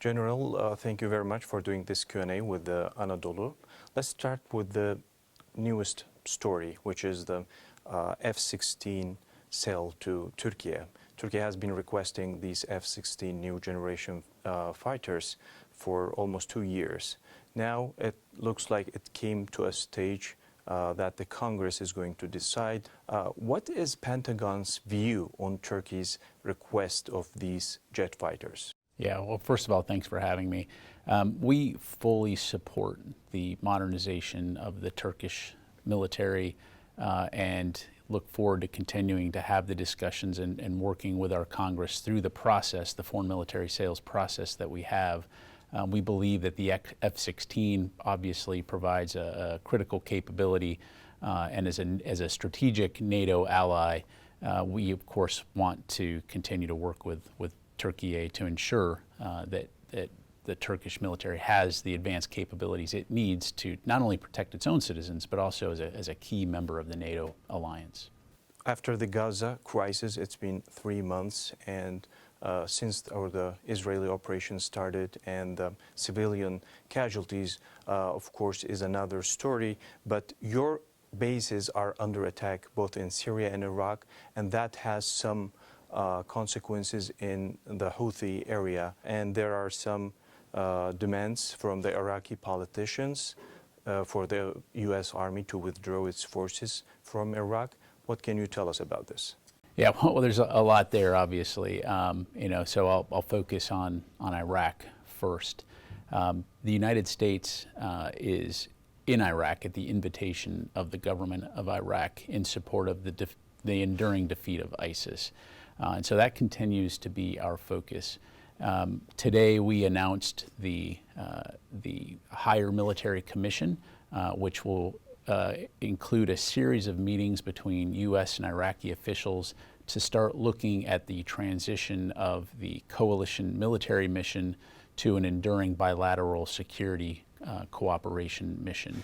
General, thank you very much for doing this Q&A with the Anadolu. Let's start with the newest story, which is the F-16 sale to Turkey. Turkey has been requesting these F-16 new generation fighters for almost 2 years. Now it looks like it came to a stage that the Congress is going to decide. What is Pentagon's view on Turkey's request of these jet fighters? Yeah, well, first of all, thanks for having me. We fully support the modernization of the Turkish military and look forward to continuing to have the discussions and working with our Congress through the process, the foreign military sales process that we have. We believe that the F-16 obviously provides a critical capability and as a strategic NATO ally, we of course want to continue to work with Turkey to ensure that the Turkish military has the advanced capabilities it needs to not only protect its own citizens, but also as a key member of the NATO alliance. After the Gaza crisis, it's been 3 months, and since the Israeli operation started, and civilian casualties, of course, is another story. But your bases are under attack both in Syria and Iraq, and that has some consequences in the Houthi area. And there are some demands from the Iraqi politicians for the U.S. Army to withdraw its forces from Iraq. What can you tell us about this? Yeah, well, there's a lot there, obviously. So I'll focus on Iraq first. The United States is in Iraq at the invitation of the government of Iraq in support of the enduring defeat of ISIS. And so that continues to be our focus. Today we announced the Higher Military Commission, which will include a series of meetings between U.S. and Iraqi officials to start looking at the transition of the coalition military mission to an enduring bilateral security cooperation mission.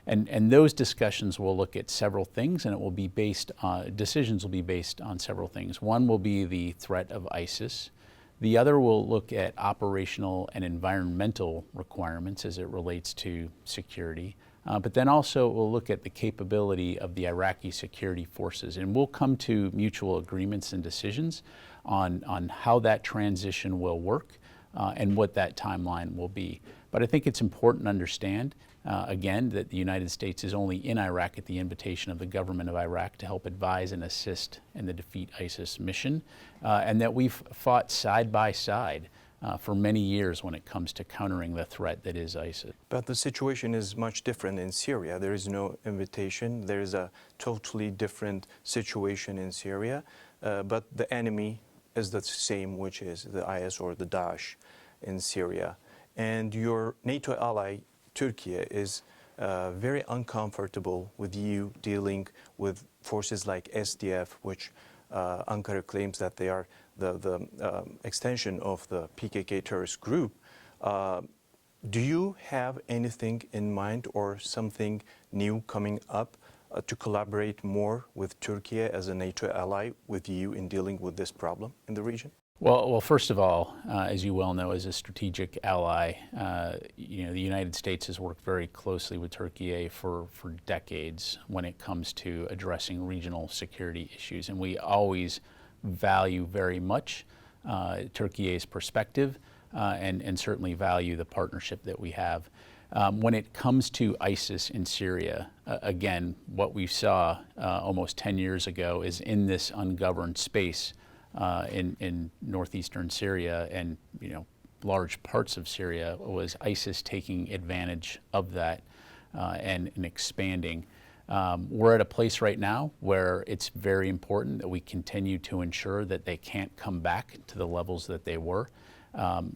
And those discussions will look at several things, and it will be based on, decisions will be based on several things. One will be the threat of ISIS. The other will look at operational and environmental requirements as it relates to security. But then also we'll look at the capability of the Iraqi security forces, and we'll come to mutual agreements and decisions on how that transition will work and what that timeline will be. But I think it's important to understand, again, that the United States is only in Iraq at the invitation of the government of Iraq to help advise and assist in the Defeat ISIS mission, and that we've fought side by side for many years when it comes to countering the threat that is ISIS. But the situation is much different in Syria. There is no invitation. There is a totally different situation in Syria, but the enemy is the same, which is the IS or the Daesh in Syria. And your NATO ally, Turkey, is very uncomfortable with you dealing with forces like SDF, which Ankara claims that they are the extension of the PKK terrorist group. Do you have anything in mind or something new coming up to collaborate more with Turkey as a NATO ally with you in dealing with this problem in the region? Well, first of all, as you well know, as a strategic ally, the United States has worked very closely with Turkey for decades when it comes to addressing regional security issues, and we always value very much Turkey's perspective and certainly value the partnership that we have. When it comes to ISIS in Syria, again, what we saw almost 10 years ago is in this ungoverned space in northeastern Syria and large parts of Syria was ISIS taking advantage of that and expanding. We're at a place right now where it's very important that we continue to ensure that they can't come back to the levels that they were.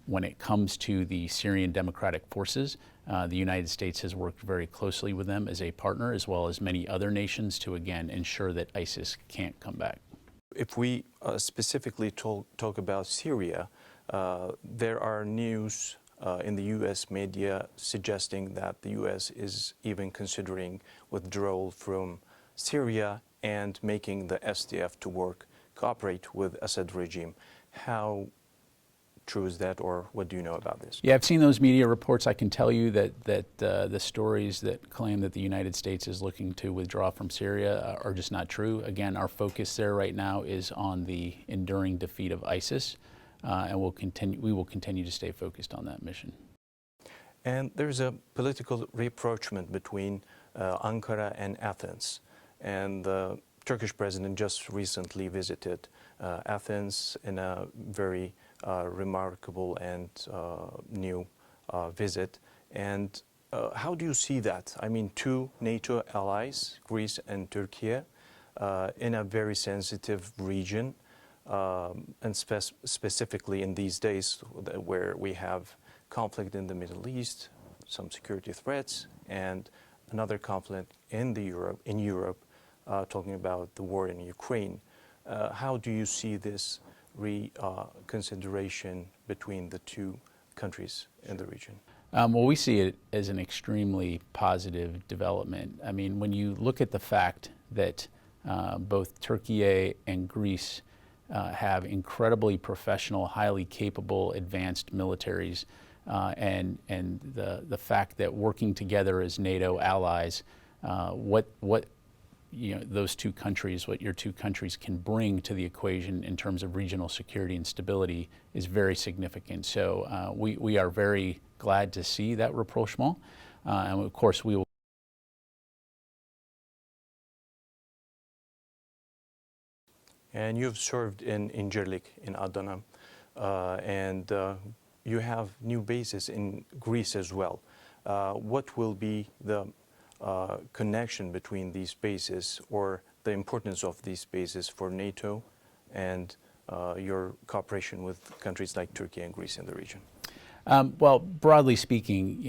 When it comes to the Syrian Democratic Forces, the United States has worked very closely with them as a partner, as well as many other nations, to again ensure that ISIS can't come back. If we specifically talk about Syria, there are news in the U.S. media suggesting that the U.S. is even considering withdrawal from Syria and making the SDF to cooperate with Assad regime. How true is that, or what do you know about this? Yeah, I've seen those media reports. I can tell you that the stories that claim that the United States is looking to withdraw from Syria are just not true. Again, our focus there right now is on the enduring defeat of ISIS, and we will continue to stay focused on that mission. And there's a political rapprochement between Ankara and Athens. And the Turkish president just recently visited Athens in a very remarkable and new visit. And how do you see that? I mean, two NATO allies, Greece and Turkey, in a very sensitive region, and specifically in these days where we have conflict in the Middle East, some security threats, and another conflict in Europe, talking about the war in Ukraine. How do you see this reconsideration between the two countries in the region? Well, we see it as an extremely positive development. I mean, when you look at the fact that both Turkey and Greece have incredibly professional, highly capable, advanced militaries, and the fact that working together as NATO allies, what those two countries, what your two countries can bring to the equation in terms of regional security and stability is very significant. So we are very glad to see that rapprochement, and of course we will. And you've served in Incirlik, in Adana, and you have new bases in Greece as well. What will be the connection between these bases, or the importance of these bases for NATO and your cooperation with countries like Turkey and Greece in the region? Well, broadly speaking,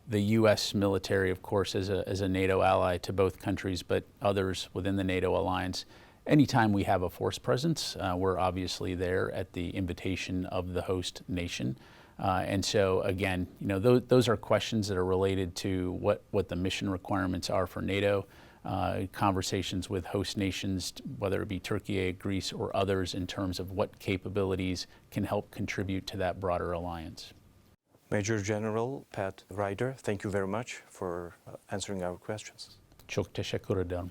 the U.S. military, of course, as a NATO ally to both countries, but others within the NATO alliance. Anytime we have a force presence, we're obviously there at the invitation of the host nation. And so, again, those are questions that are related to what the mission requirements are for NATO, conversations with host nations, whether it be Turkey, Greece, or others, in terms of what capabilities can help contribute to that broader alliance. Major General Pat Ryder, thank you very much for answering our questions. Çok teşekkür ederim.